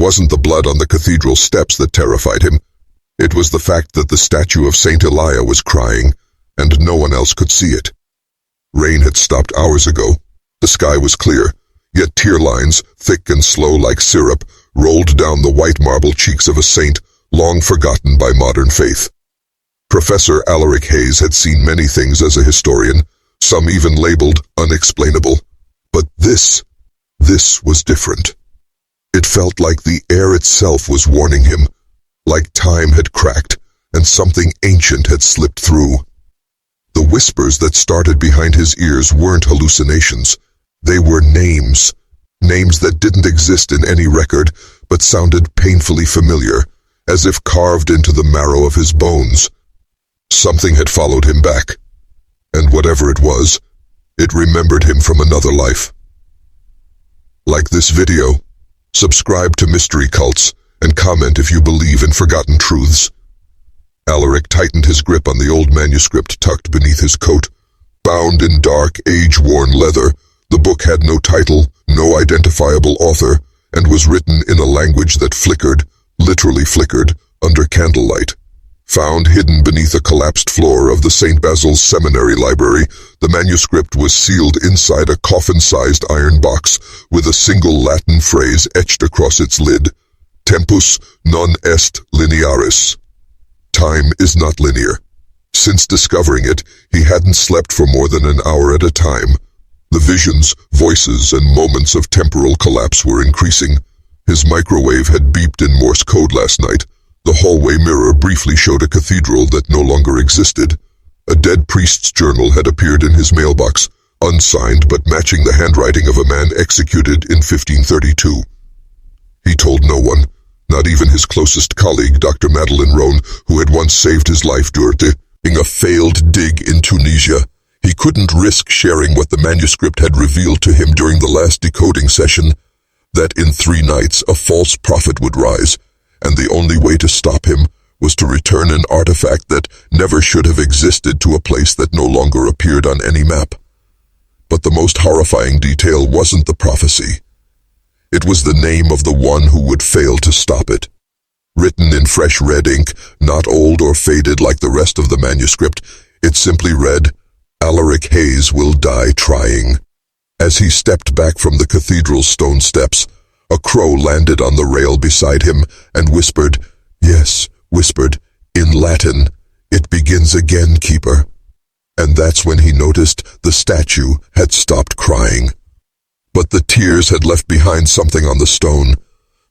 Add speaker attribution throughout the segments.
Speaker 1: wasn't the blood on the cathedral steps that terrified him. It was the fact that the statue of Saint Elijah was crying, and no one else could see it. Rain had stopped hours ago. The sky was clear, yet tear lines, thick and slow like syrup, rolled down the white marble cheeks of a saint long forgotten by modern faith. Professor Alaric Hayes had seen many things as a historian, some even labeled unexplainable. But this was different. It felt like the air itself was warning him, like time had cracked and something ancient had slipped through. The whispers that started behind his ears weren't hallucinations. They were names that didn't exist in any record, but sounded painfully familiar, as if carved into the marrow of his bones. Something had followed him back, and whatever it was, it remembered him from another life. Like this video, subscribe to Mystery Cults, and comment if you believe in forgotten truths. Alaric tightened his grip on the old manuscript tucked beneath his coat. Bound in dark, age-worn leather, the book had no title, no identifiable author, and was written in a language that flickered, literally flickered, under candlelight. Found hidden beneath a collapsed floor of the St. Basil's Seminary Library, the manuscript was sealed inside a coffin-sized iron box with a single Latin phrase etched across its lid: Tempus non est linearis. Time is not linear. Since discovering it, he hadn't slept for more than an hour at a time. The visions, voices, and moments of temporal collapse were increasing. His microwave had beeped in Morse code last night. The hallway mirror briefly showed a cathedral that no longer existed. A dead priest's journal had appeared in his mailbox, unsigned but matching the handwriting of a man executed in 1532. He told no one, not even his closest colleague, Dr. Madeleine Rohn, who had once saved his life during a failed dig in Tunisia. He couldn't risk sharing what the manuscript had revealed to him during the last decoding session, that in 3 nights a false prophet would rise, and the only way to stop him was to return an artifact that never should have existed to a place that no longer appeared on any map. But the most horrifying detail wasn't the prophecy. It was the name of the one who would fail to stop it. Written in fresh red ink, not old or faded like the rest of the manuscript, it simply read, "Alaric Hayes will die trying." As he stepped back from the cathedral's stone steps, a crow landed on the rail beside him and whispered, in Latin, "It begins again, keeper." And that's when he noticed the statue had stopped crying. But the tears had left behind something on the stone,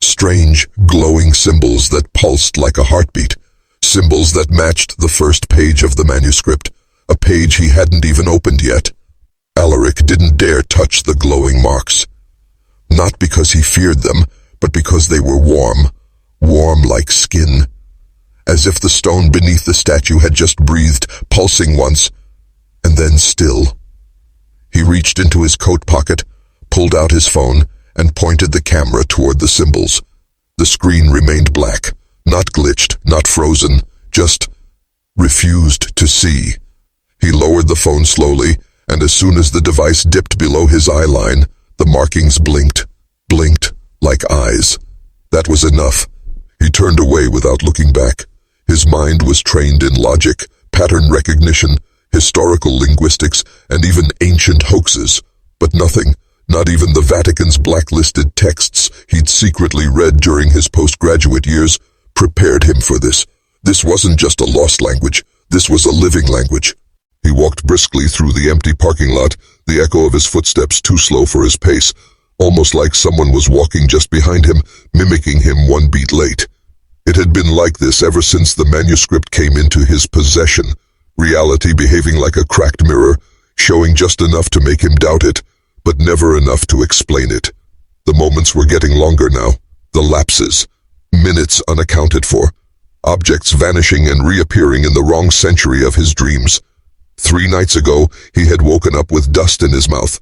Speaker 1: strange, glowing symbols that pulsed like a heartbeat, symbols that matched the first page of the manuscript, a page he hadn't even opened yet. Alaric didn't dare touch the glowing marks. Not because he feared them, but because they were warm like skin. As if the stone beneath the statue had just breathed, pulsing once, and then still. He reached into his coat pocket, pulled out his phone, and pointed the camera toward the symbols. The screen remained black, not glitched, not frozen, just refused to see. He lowered the phone slowly, and as soon as the device dipped below his eye line, the markings blinked like eyes. That was enough. He turned away without looking back. His mind was trained in logic, pattern recognition, historical linguistics, and even ancient hoaxes. But nothing, not even the Vatican's blacklisted texts he'd secretly read during his postgraduate years, prepared him for this. This wasn't just a lost language. This was a living language. He walked briskly through the empty parking lot, the echo of his footsteps too slow for his pace, almost like someone was walking just behind him, mimicking him 1 beat late. It had been like this ever since the manuscript came into his possession, reality behaving like a cracked mirror, showing just enough to make him doubt it, but never enough to explain it. The moments were getting longer now, the lapses, minutes unaccounted for, objects vanishing and reappearing in the wrong century of his dreams. 3 nights ago, he had woken up with dust in his mouth.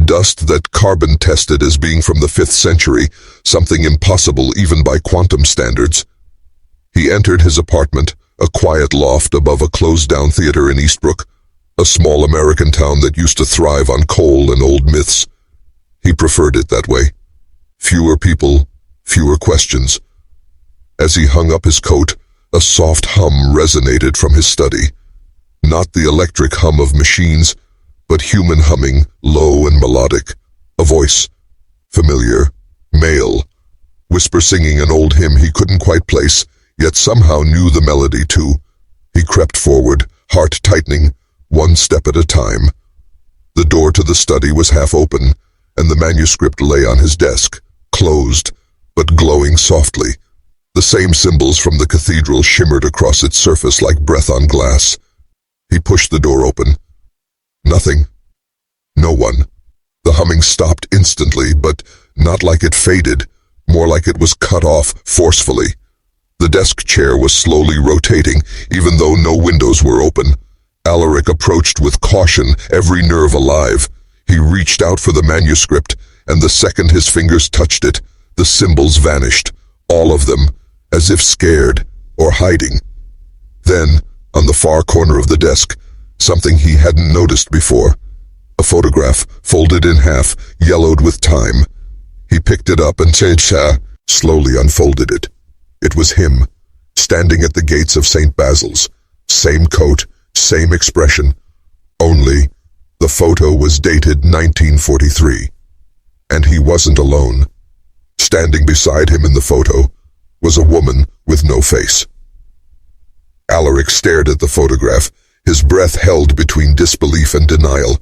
Speaker 1: Dust that carbon tested as being from the 5th century, something impossible even by quantum standards. He entered his apartment, a quiet loft above a closed-down theater in Eastbrook, a small American town that used to thrive on coal and old myths. He preferred it that way. Fewer people, fewer questions. As he hung up his coat, a soft hum resonated from his study. Not the electric hum of machines, but human humming, low and melodic. A voice, familiar, male, whisper singing an old hymn he couldn't quite place, yet somehow knew the melody too. He crept forward, heart tightening, one step at a time. The door to the study was half open, and the manuscript lay on his desk, closed, but glowing softly. The same symbols from the cathedral shimmered across its surface like breath on glass. He pushed the door open. Nothing. No one. The humming stopped instantly, but not like it faded, more like it was cut off forcefully. The desk chair was slowly rotating, even though no windows were open. Alaric approached with caution, every nerve alive. He reached out for the manuscript, and the second his fingers touched it, the symbols vanished, all of them, as if scared or hiding. Then, on the far corner of the desk, something he hadn't noticed before. A photograph, folded in half, yellowed with time. He picked it up and slowly unfolded it. It was him, standing at the gates of St. Basil's. Same coat, same expression. Only, the photo was dated 1943. And he wasn't alone. Standing beside him in the photo was a woman with no face. Alaric stared at the photograph, his breath held between disbelief and denial.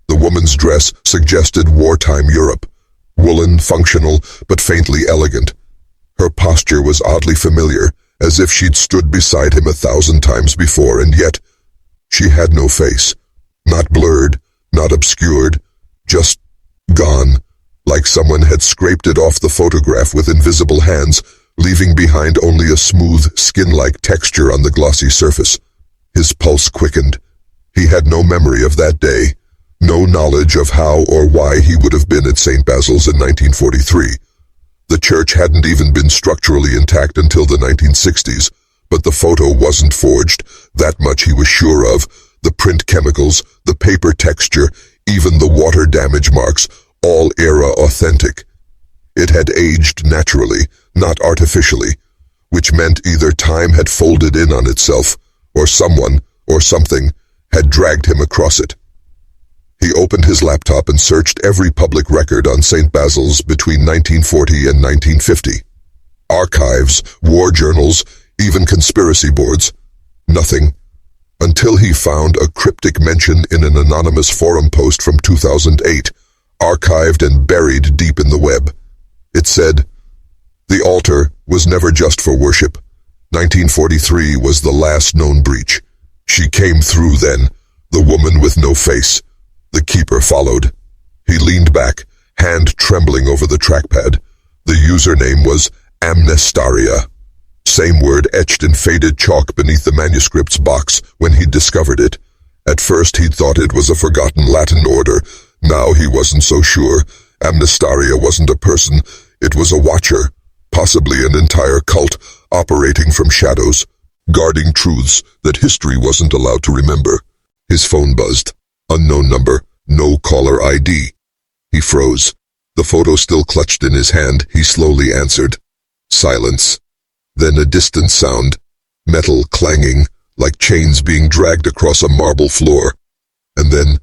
Speaker 1: The woman's dress suggested wartime Europe, woolen, functional, but faintly elegant. Her posture was oddly familiar, as if she'd stood beside him 1,000 times before, and yet she had no face. Not blurred, not obscured, just gone, like someone had scraped it off the photograph with invisible hands, leaving behind only a smooth, skin-like texture on the glossy surface. His pulse quickened. He had no memory of that day, no knowledge of how or why he would have been at St. Basil's in 1943. The church hadn't even been structurally intact until the 1960s, but the photo wasn't forged, that much he was sure of. The print chemicals, the paper texture, even the water damage marks, all era authentic. It had aged naturally, not artificially, which meant either time had folded in on itself, or someone, or something, had dragged him across it. He opened his laptop and searched every public record on St. Basil's between 1940 and 1950. Archives, war journals, even conspiracy boards. Nothing. Until he found a cryptic mention in an anonymous forum post from 2008, archived and buried deep in the web. It said, "The altar was never just for worship. 1943 was the last known breach. She came through then, the woman with no face." The keeper followed. He leaned back, hand trembling over the trackpad. The username was Amnestaria. Same word etched in faded chalk beneath the manuscript's box when he'd discovered it. At first he'd thought it was a forgotten Latin order. Now he wasn't so sure. Amnestaria wasn't a person, it was a watcher, possibly an entire cult, operating from shadows, guarding truths that history wasn't allowed to remember. His phone buzzed. Unknown number, no caller ID. He froze. The photo still clutched in his hand, he slowly answered. Silence. Then a distant sound, metal clanging, like chains being dragged across a marble floor. And then,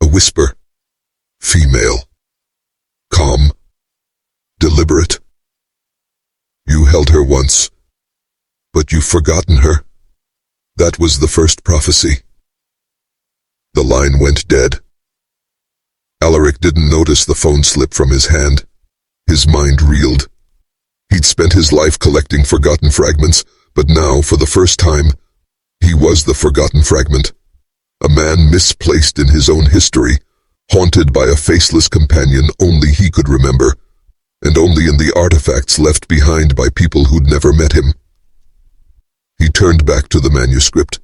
Speaker 1: a whisper. Female. Calm. Deliberate. You held her once, but you've forgotten her. That was the first prophecy. The line went dead. Alaric didn't notice the phone slip from his hand. His mind reeled. He'd spent his life collecting forgotten fragments, but now, for the first time, he was the forgotten fragment. A man misplaced in his own history, haunted by a faceless companion only he could remember, and only in the artifacts left behind by people who'd never met him. He turned back to the manuscript.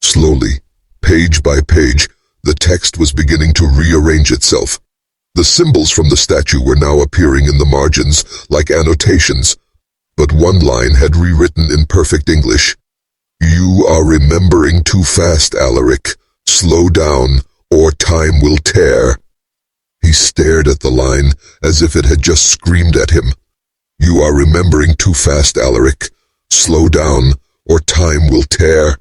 Speaker 1: Slowly, page by page, the text was beginning to rearrange itself. The symbols from the statue were now appearing in the margins, like annotations, but one line had rewritten in perfect English. You are remembering too fast, Alaric. Slow down, or time will tear. He stared at the line, as if it had just screamed at him. "You are remembering too fast, Alaric. Slow down, or time will tear."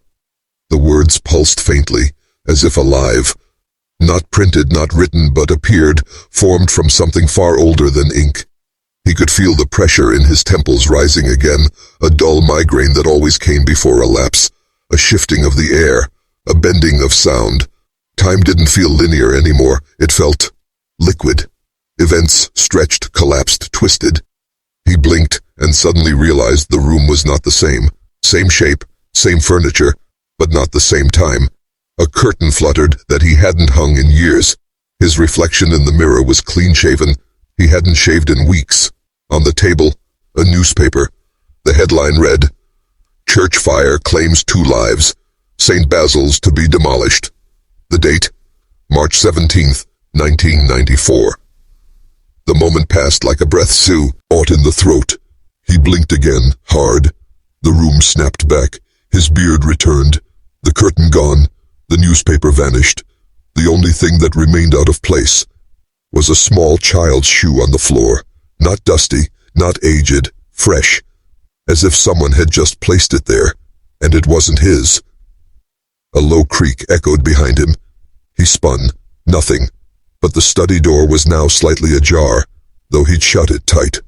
Speaker 1: The words pulsed faintly, as if alive. Not printed, not written, but appeared, formed from something far older than ink. He could feel the pressure in his temples rising again, a dull migraine that always came before a lapse, a shifting of the air, a bending of sound. Time didn't feel linear anymore, it felt liquid. Events stretched, collapsed, twisted. He blinked and suddenly realized the room was not the same. Same shape, same furniture, but not the same time. A curtain fluttered that he hadn't hung in years. His reflection in the mirror was clean-shaven. He hadn't shaved in weeks. On the table, a newspaper. The headline read, "Church fire claims 2 lives. St. Basil's to be demolished." The date, March 17th, 1994. The moment passed like a breath caught in the throat. He blinked again, hard. The room snapped back. His beard returned. The curtain gone. The newspaper vanished. The only thing that remained out of place was a small child's shoe on the floor. Not dusty, not aged, fresh, as if someone had just placed it there, and it wasn't his. A low creak echoed behind him. He spun. Nothing. But the study door was now slightly ajar, though he'd shut it tight.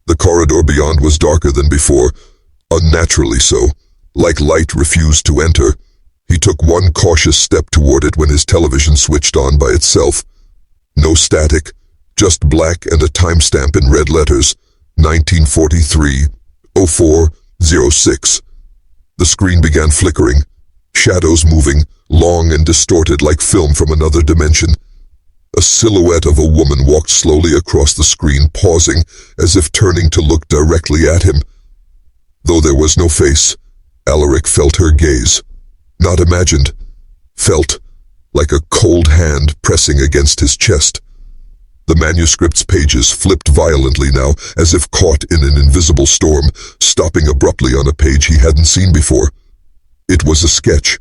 Speaker 1: The corridor beyond was darker than before, unnaturally so, like light refused to enter. He took one cautious step toward it when his television switched on by itself. No static, just black and a timestamp in red letters, 1943-04-06. The screen began flickering, shadows moving, long and distorted like film from another dimension. A silhouette of a woman walked slowly across the screen, pausing, as if turning to look directly at him. Though there was no face, Alaric felt her gaze. Not imagined. Felt, like a cold hand pressing against his chest. The manuscript's pages flipped violently now, as if caught in an invisible storm, stopping abruptly on a page he hadn't seen before. It was a sketch,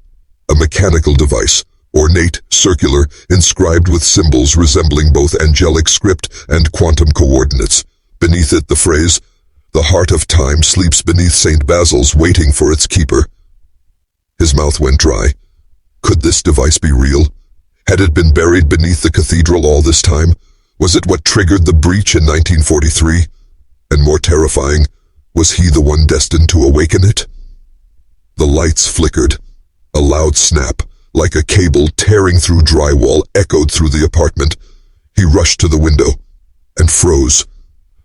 Speaker 1: a mechanical device, ornate, circular, inscribed with symbols resembling both angelic script and quantum coordinates. Beneath it the phrase, "The heart of time sleeps beneath St. Basil's, waiting for its keeper." His mouth went dry. Could this device be real? Had it been buried beneath the cathedral all this time? Was it what triggered the breach in 1943? And more terrifying, was he the one destined to awaken it? The lights flickered. A loud snap, like a cable tearing through drywall, echoed through the apartment. He rushed to the window and froze.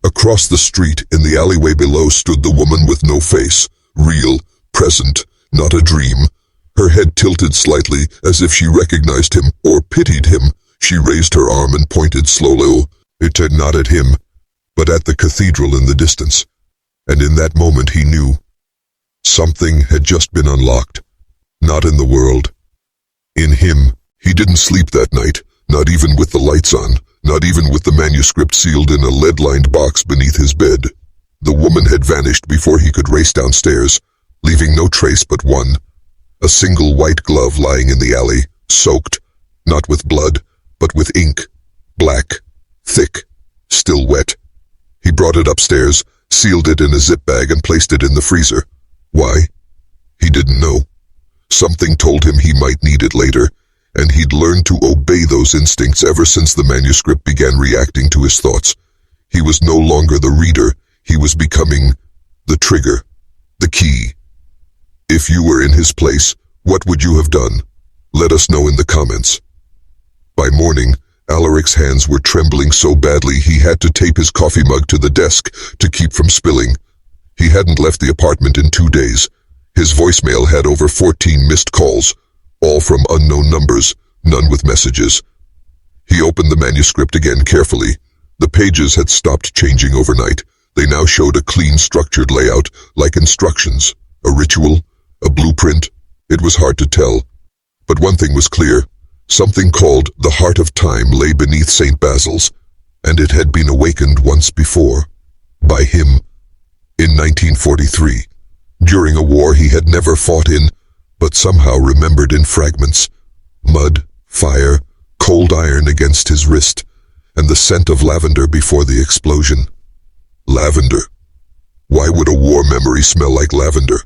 Speaker 1: Across the street, in the alleyway below, stood the woman with no face. Real, present, not a dream. Her head tilted slightly, as if she recognized him, or pitied him. She raised her arm and pointed slowly. It not at him, but at the cathedral in the distance. And in that moment he knew. Something had just been unlocked. Not in the world. In him. He didn't sleep that night, not even with the lights on, not even with the manuscript sealed in a lead-lined box beneath his bed. The woman had vanished before he could race downstairs, leaving no trace but one. A single white glove lying in the alley, soaked, not with blood, but with ink. Black, thick, still wet. He brought it upstairs, sealed it in a zip bag and placed it in the freezer. Why? He didn't know. Something told him he might need it later, and he'd learned to obey those instincts ever since the manuscript began reacting to his thoughts. He was no longer the reader, he was becoming the trigger, the key. If you were in his place, what would you have done? Let us know in the comments. By morning, Alaric's hands were trembling so badly he had to tape his coffee mug to the desk to keep from spilling. He hadn't left the apartment in 2 days. His voicemail had over 14 missed calls, all from unknown numbers, none with messages. He opened the manuscript again carefully. The pages had stopped changing overnight. They now showed a clean, structured layout, like instructions, a ritual, a blueprint. It was hard to tell. But one thing was clear. Something called the Heart of Time lay beneath St. Basil's, and it had been awakened once before. By him. In 1943. During a war he had never fought in, but somehow remembered in fragments. Mud, fire, cold iron against his wrist, and the scent of lavender before the explosion. Lavender, Why would a war memory smell like lavender?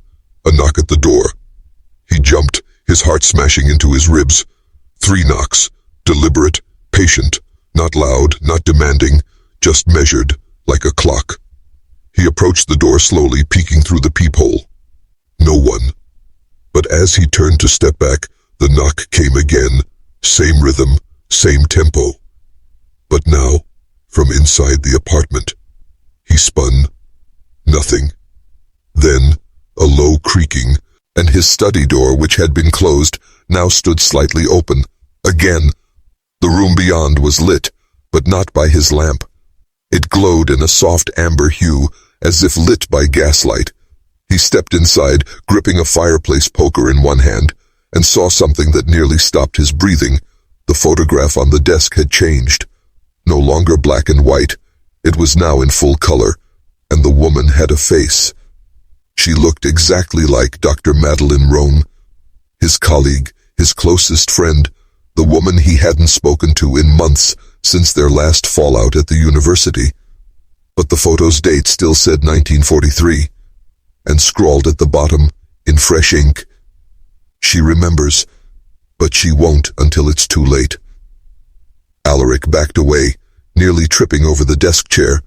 Speaker 1: A knock at the door. He jumped, his heart smashing into his ribs. 3 knocks, deliberate, patient, not loud, not demanding, just measured, like a clock. He approached the door slowly, peeking through the peephole. No one. But as he turned to step back, the knock came again. Same rhythm, same tempo. But now, from inside the apartment, he spun. Nothing. Then, a low creaking, and his study door, which had been closed, now stood slightly open. Again. The room beyond was lit, but not by his lamp. It glowed in a soft amber hue, as if lit by gaslight. He stepped inside, gripping a fireplace poker in one hand, and saw something that nearly stopped his breathing. The photograph on the desk had changed. No longer black and white. It was now in full color, and the woman had a face. She looked exactly like Dr. Madeleine Rome, his colleague, his closest friend, the woman he hadn't spoken to in months since their last fallout at the university. But the photo's date still said 1943, and scrawled at the bottom, in fresh ink, "She remembers, but she won't until it's too late." Alaric backed away, nearly tripping over the desk chair.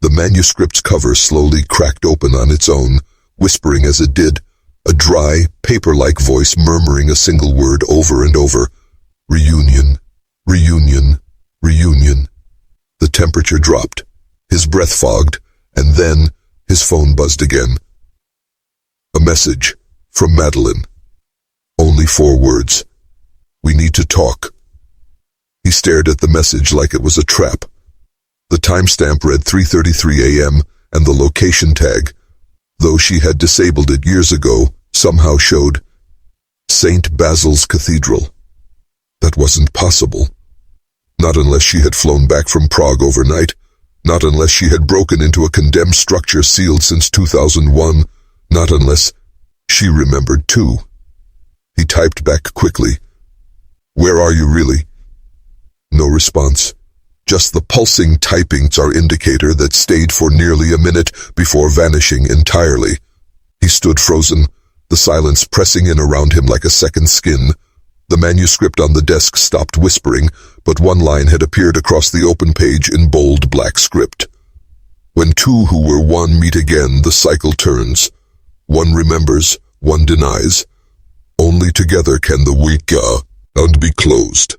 Speaker 1: The manuscript's cover slowly cracked open on its own, whispering as it did, a dry, paper-like voice murmuring a single word over and over. Reunion, reunion, reunion. The temperature dropped, his breath fogged, and then his phone buzzed again. A message from Madeleine. Only 4 words. "We need to talk." He stared at the message like it was a trap. The timestamp read 3:33 a.m. and the location tag, though she had disabled it years ago, somehow showed St. Basil's Cathedral. That wasn't possible. Not unless she had flown back from Prague overnight. Not unless she had broken into a condemned structure sealed since 2001. Not unless she remembered too. He typed back quickly. "Where are you really?" No response. Just the pulsing typing's our indicator that stayed for nearly a minute before vanishing entirely. He stood frozen, the silence pressing in around him like a second skin. The manuscript on the desk stopped whispering, but one line had appeared across the open page in bold black script. "When 2 who were 1 meet again, the cycle turns. One remembers, one denies. Only together can the week and be closed."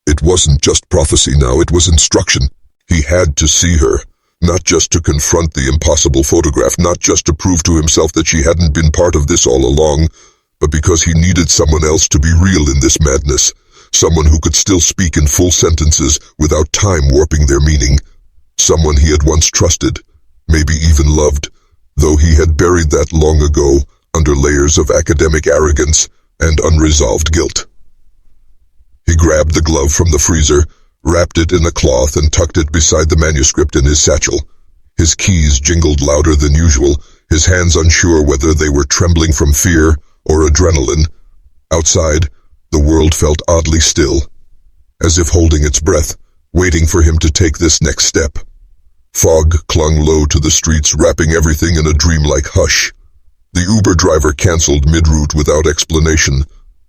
Speaker 1: It wasn't just prophecy now, it was instruction. He had to see her, not just to confront the impossible photograph, not just to prove to himself that she hadn't been part of this all along, but because he needed someone else to be real in this madness, someone who could still speak in full sentences without time warping their meaning, someone he had once trusted, maybe even loved, though he had buried that long ago under layers of academic arrogance and unresolved guilt. He grabbed the glove from the freezer, wrapped it in a cloth and tucked it beside the manuscript in his satchel. His keys jingled louder than usual, his hands unsure whether they were trembling from fear or adrenaline. Outside, the world felt oddly still, as if holding its breath, waiting for him to take this next step. Fog clung low to the streets, wrapping everything in a dreamlike hush. The Uber driver canceled mid-route without explanation.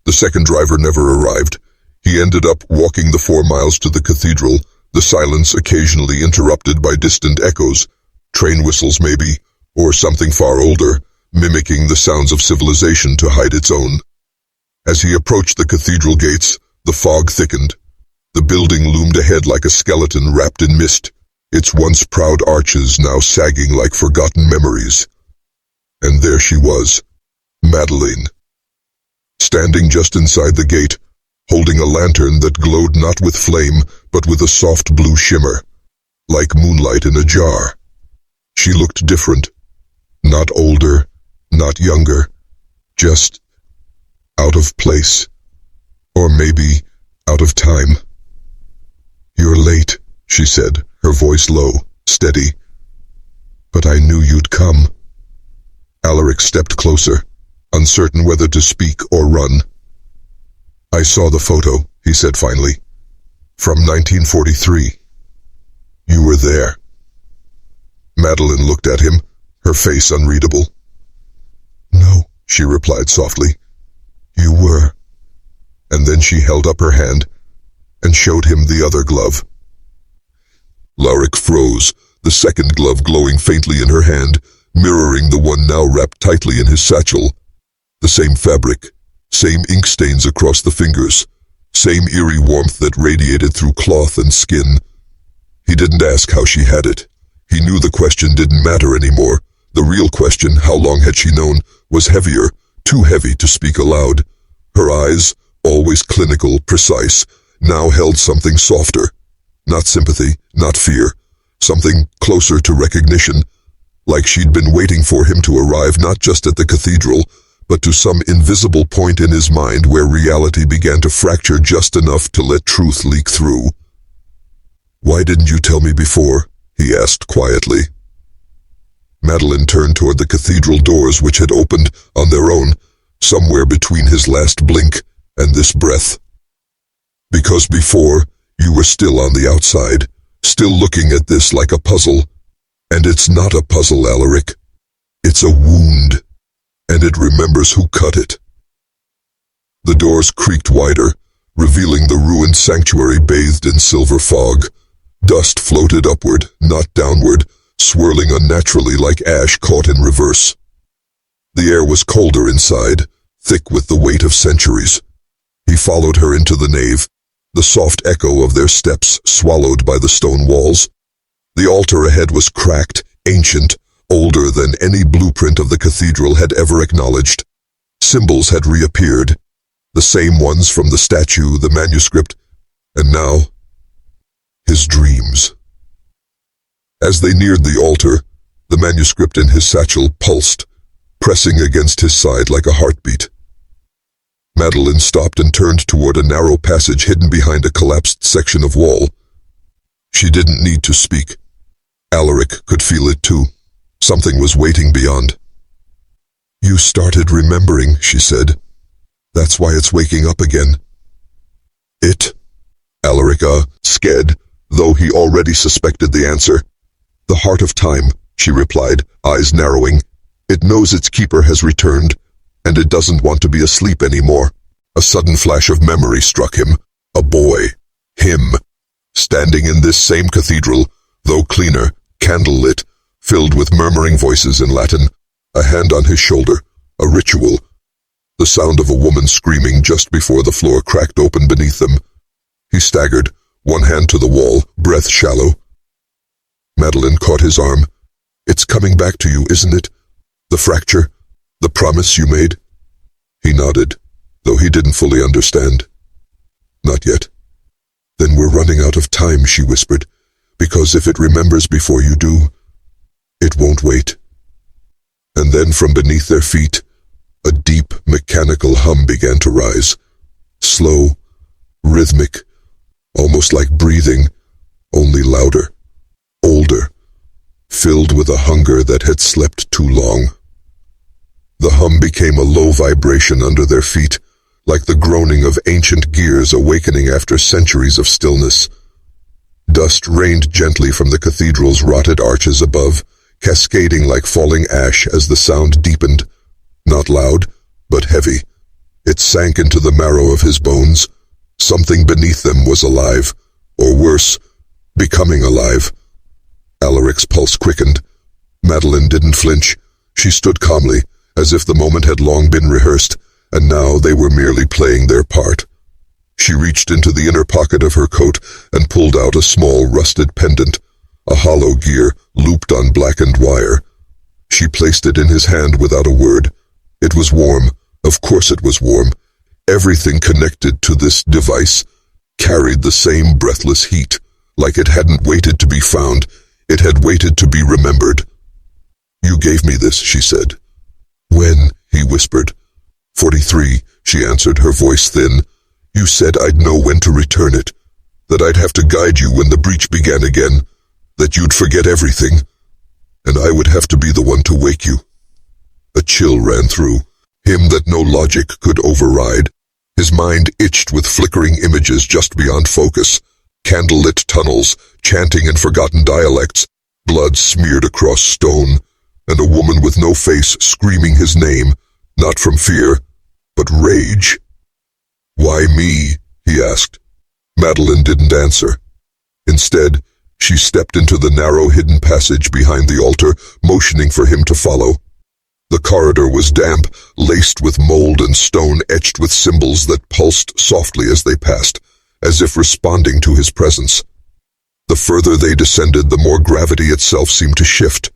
Speaker 1: The second driver never arrived. He ended up walking the 4 miles to the cathedral, the silence occasionally interrupted by distant echoes, train whistles maybe, or something far older, mimicking the sounds of civilization to hide its own. As he approached the cathedral gates, the fog thickened. The building loomed ahead like a skeleton wrapped in mist, its once proud arches now sagging like forgotten memories. And there she was, Madeleine, standing just inside the gate, holding a lantern that glowed not with flame, but with a soft blue shimmer, like moonlight in a jar. She looked different, not older, not younger, just out of place, or maybe out of time. "You're late," she said, her voice low, steady. "But I knew you'd come." Alaric stepped closer, uncertain whether to speak or run. "I saw the photo," he said finally. "From 1943. You were there." Madeleine looked at him, her face unreadable. "No," she replied softly. "You were." And then she held up her hand and showed him the other glove. Alaric froze, the second glove glowing faintly in her hand, mirroring the one now wrapped tightly in his satchel. The same fabric, same ink stains across the fingers, same eerie warmth that radiated through cloth and skin. He didn't ask how she had it. He knew the question didn't matter anymore. The real question, how long had she known, was heavier, too heavy to speak aloud. Her eyes, always clinical, precise, now held something softer. Not sympathy, not fear. Something closer to recognition. Like she'd been waiting for him to arrive not just at the cathedral, but to some invisible point in his mind where reality began to fracture just enough to let truth leak through. "Why didn't you tell me before?" he asked quietly. Madeline turned toward the cathedral doors which had opened on their own, somewhere between his last blink and this breath. "Because before, you were still on the outside, still looking at this like a puzzle. And it's not a puzzle, Alaric. It's a wound, and it remembers who cut it." The doors creaked wider, revealing the ruined sanctuary bathed in silver fog. Dust floated upward, not downward, swirling unnaturally like ash caught in reverse. The air was colder inside, thick with the weight of centuries. He followed her into the nave, the soft echo of their steps swallowed by the stone walls. The altar ahead was cracked, ancient, older than any blueprint of the cathedral had ever acknowledged. Symbols had reappeared, the same ones from the statue, the manuscript, and now, his dreams. As they neared the altar, the manuscript in his satchel pulsed, pressing against his side like a heartbeat. Madeline stopped and turned toward a narrow passage hidden behind a collapsed section of wall. She didn't need to speak. Alaric could feel it too. Something was waiting beyond. "You started remembering," she said. "That's why it's waking up again." "It?" Alaric, scared, though he already suspected the answer. "The heart of time," she replied, eyes narrowing. "It knows its keeper has returned, and it doesn't want to be asleep anymore." A sudden flash of memory struck him. A boy. Him. Standing in this same cathedral, though cleaner, candle-lit, filled with murmuring voices in Latin, a hand on his shoulder, a ritual. The sound of a woman screaming just before the floor cracked open beneath them. He staggered, one hand to the wall, breath shallow. Madeline caught his arm. "It's coming back to you, isn't it? The fracture, the promise you made?" He nodded, though he didn't fully understand. "Not yet." "Then we're running out of time," she whispered, "because if it remembers before you do, it won't wait." And then from beneath their feet, a deep, mechanical hum began to rise. Slow, rhythmic, almost like breathing, only louder, older, filled with a hunger that had slept too long. The hum became a low vibration under their feet, like the groaning of ancient gears awakening after centuries of stillness. Dust rained gently from the cathedral's rotted arches above, cascading like falling ash as the sound deepened. Not loud, but heavy. It sank into the marrow of his bones. Something beneath them was alive, or worse, becoming alive. Alaric's pulse quickened. Madeline didn't flinch. She stood calmly, as if the moment had long been rehearsed, and now they were merely playing their part. She reached into the inner pocket of her coat and pulled out a small rusted pendant, a hollow gear looped on blackened wire. She placed it in his hand without a word. It was warm. Of course it was warm. Everything connected to this device carried the same breathless heat. Like it hadn't waited to be found, it had waited to be remembered. "You gave me this," she said. "When?" he whispered. 43, she answered, her voice thin. "You said I'd know when to return it, that I'd have to guide you when the breach began again, that you'd forget everything, and I would have to be the one to wake you." A chill ran through him that no logic could override. His mind itched with flickering images just beyond focus, candlelit tunnels, chanting in forgotten dialects, blood smeared across stone, and a woman with no face screaming his name, not from fear, but rage. "Why me?" he asked. Madeline didn't answer. Instead, she stepped into the narrow hidden passage behind the altar, motioning for him to follow. The corridor was damp, laced with mold and stone etched with symbols that pulsed softly as they passed, as if responding to his presence. The further they descended, the more gravity itself seemed to shift.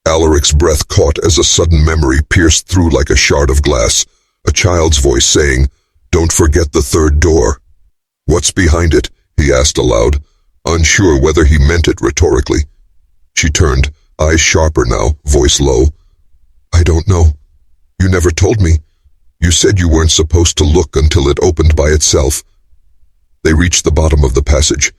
Speaker 1: Alaric's breath caught as a sudden memory pierced through like a shard of glass, a child's voice saying, "Don't forget the third door." "What's behind it?" he asked aloud, unsure whether he meant it rhetorically. She turned, eyes sharper now, voice low. "I don't know. You never told me. You said you weren't supposed to look until it opened by itself." They reached the bottom of the passage,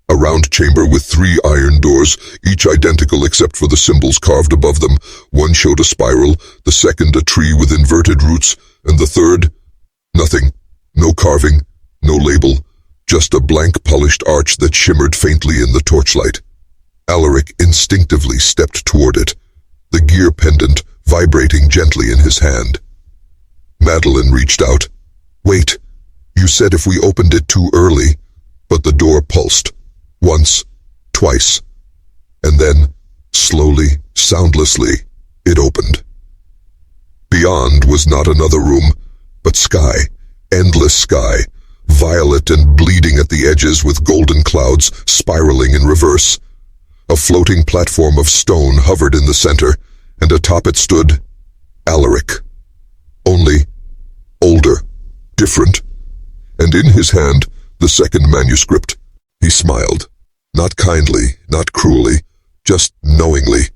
Speaker 1: a round chamber with 3 iron doors, each identical except for the symbols carved above them. One showed a spiral, the second a tree with inverted roots, and the third, nothing. No carving, no label, just a blank polished arch that shimmered faintly in the torchlight. Alaric instinctively stepped toward it, the gear pendant vibrating gently in his hand. Madeline reached out. "Wait, you said if we opened it too early," but the door pulsed. Once, twice, and then, slowly, soundlessly, it opened. Beyond was not another room, but sky, endless sky, violet and bleeding at the edges with golden clouds spiraling in reverse. A floating platform of stone hovered in the center, and atop it stood Alaric. Only older, different, and in his hand the second manuscript. He smiled, not kindly, not cruelly, just knowingly,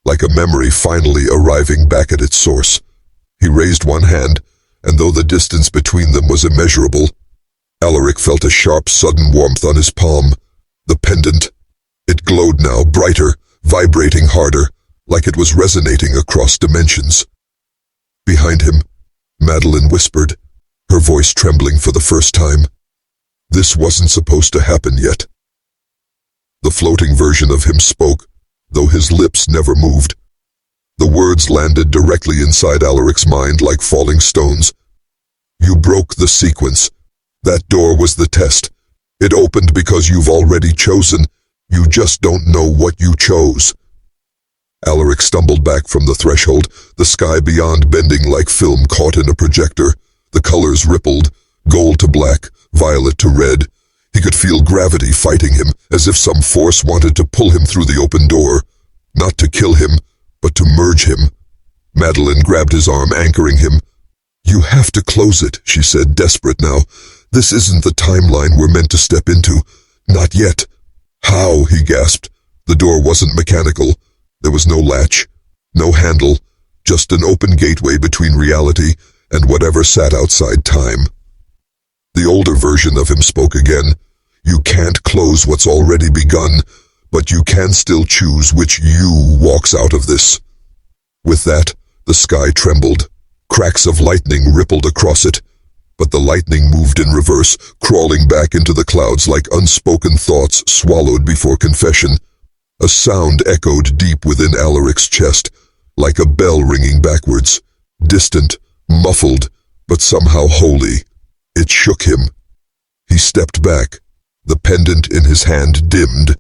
Speaker 1: like a memory finally arriving back at its source. He raised one hand, and though the distance between them was immeasurable, Alaric felt a sharp, sudden warmth on his palm. The pendant. It glowed now, brighter, vibrating harder, like it was resonating across dimensions. Behind him, Madeline whispered, her voice trembling for the first time. This wasn't supposed to happen yet. The floating version of him spoke, though his lips never moved. The words landed directly inside Alaric's mind like falling stones. "You broke the sequence. That door was the test. It opened because you've already chosen. You just don't know what you chose." Alaric stumbled back from the threshold, the sky beyond bending like film caught in a projector. The colors rippled, gold to black, violet to red. He could feel gravity fighting him, as if some force wanted to pull him through the open door. Not to kill him, but to merge him. Madeline grabbed his arm, anchoring him. "You have to close it," she said, desperate now. "This isn't the timeline we're meant to step into. Not yet." "How?" he gasped. The door wasn't mechanical. There was no latch, no handle, just an open gateway between reality and whatever sat outside time. The older version of him spoke again. "You can't close what's already begun, but you can still choose which you walks out of this." With that, the sky trembled. Cracks of lightning rippled across it, but the lightning moved in reverse, crawling back into the clouds like unspoken thoughts swallowed before confession. A sound echoed deep within Alaric's chest, like a bell ringing backwards, distant, muffled, but somehow holy. It shook him. He stepped back, the pendant in his hand dimmed,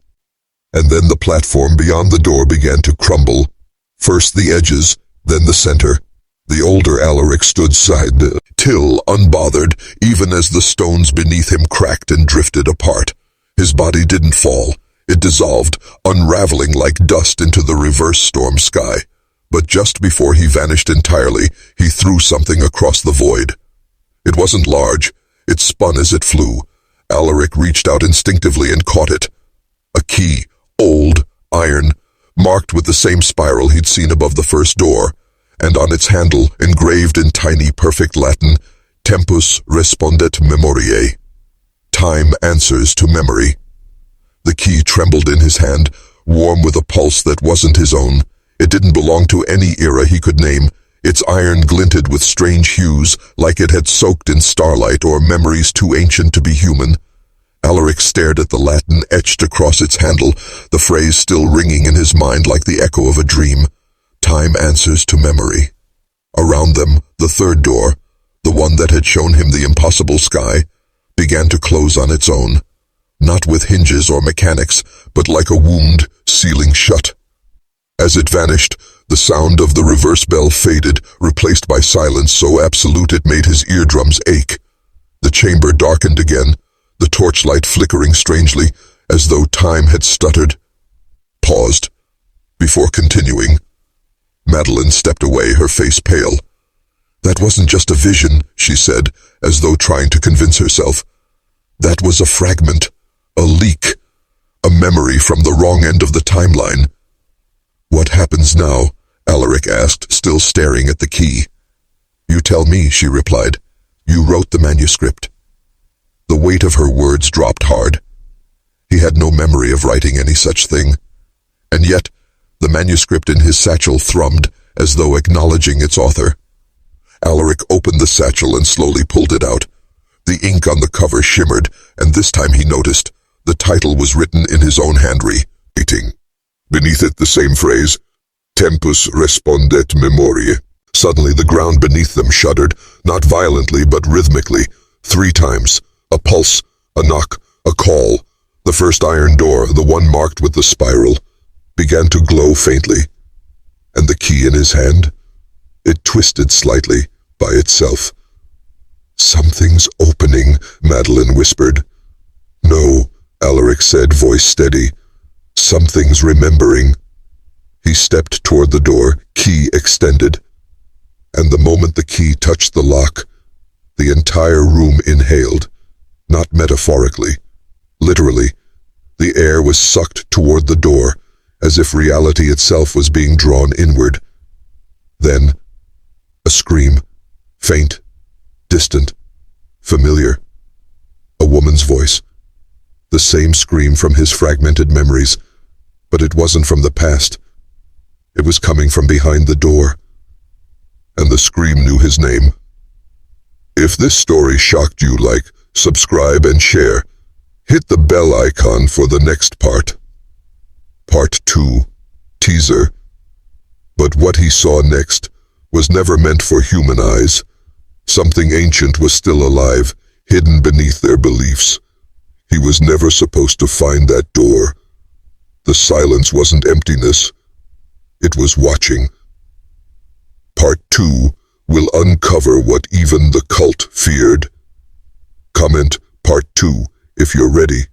Speaker 1: and then the platform beyond the door began to crumble. First the edges, then the center. The older Alaric stood side till unbothered, even as the stones beneath him cracked and drifted apart. His body didn't fall. It dissolved, unraveling like dust into the reverse storm sky. But just before he vanished entirely, he threw something across the void. It wasn't large. It spun as it flew. Alaric reached out instinctively and caught it. A key, old, iron, marked with the same spiral he'd seen above the first door, and on its handle, engraved in tiny perfect Latin, Tempus respondet memoriae. Time answers to memory. The key trembled in his hand, warm with a pulse that wasn't his own. It didn't belong to any era he could name. Its iron glinted with strange hues, like it had soaked in starlight or memories too ancient to be human. Alaric stared at the Latin etched across its handle, the phrase still ringing in his mind like the echo of a dream. Time answers to memory. Around them, the third door, the one that had shown him the impossible sky, began to close on its own, not with hinges or mechanics, but like a wound sealing shut. As it vanished, the sound of the reverse bell faded, replaced by silence so absolute it made his eardrums ache. The chamber darkened again, the torchlight flickering strangely, as though time had stuttered, paused, before continuing. Madeline stepped away, her face pale. "That wasn't just a vision," she said, as though trying to convince herself. "That was a fragment, a leak, a memory from the wrong end of the timeline." "What happens now?" Alaric asked, still staring at the key. "You tell me," she replied. "You wrote the manuscript." The weight of her words dropped hard. He had no memory of writing any such thing. And yet, the manuscript in his satchel thrummed, as though acknowledging its author. Alaric opened the satchel and slowly pulled it out. The ink on the cover shimmered, and this time he noticed the title was written in his own handwriting. Beneath it, the same phrase, Tempus respondet memoriae. Suddenly the ground beneath them shuddered, not violently but rhythmically, 3 times. A pulse, a knock, a call. The first iron door, the one marked with the spiral, began to glow faintly. And the key in his hand? It twisted slightly, by itself. "Something's opening," Madeline whispered. "No," Alaric said, voice steady. "Something's remembering." He stepped toward the door, key extended. And the moment the key touched the lock, the entire room inhaled, not metaphorically, literally. The air was sucked toward the door, as if reality itself was being drawn inward. Then, a scream, faint, distant, familiar. A woman's voice. The same scream from his fragmented memories, but it wasn't from the past. It was coming from behind the door. And the scream knew his name. If this story shocked you, like, subscribe and share. Hit the bell icon for the next part. Part 2. Teaser. But what he saw next was never meant for human eyes. Something ancient was still alive, hidden beneath their beliefs. He was never supposed to find that door. The silence wasn't emptiness. It was watching. Part 2 will uncover what even the cult feared. Comment Part 2 if you're ready.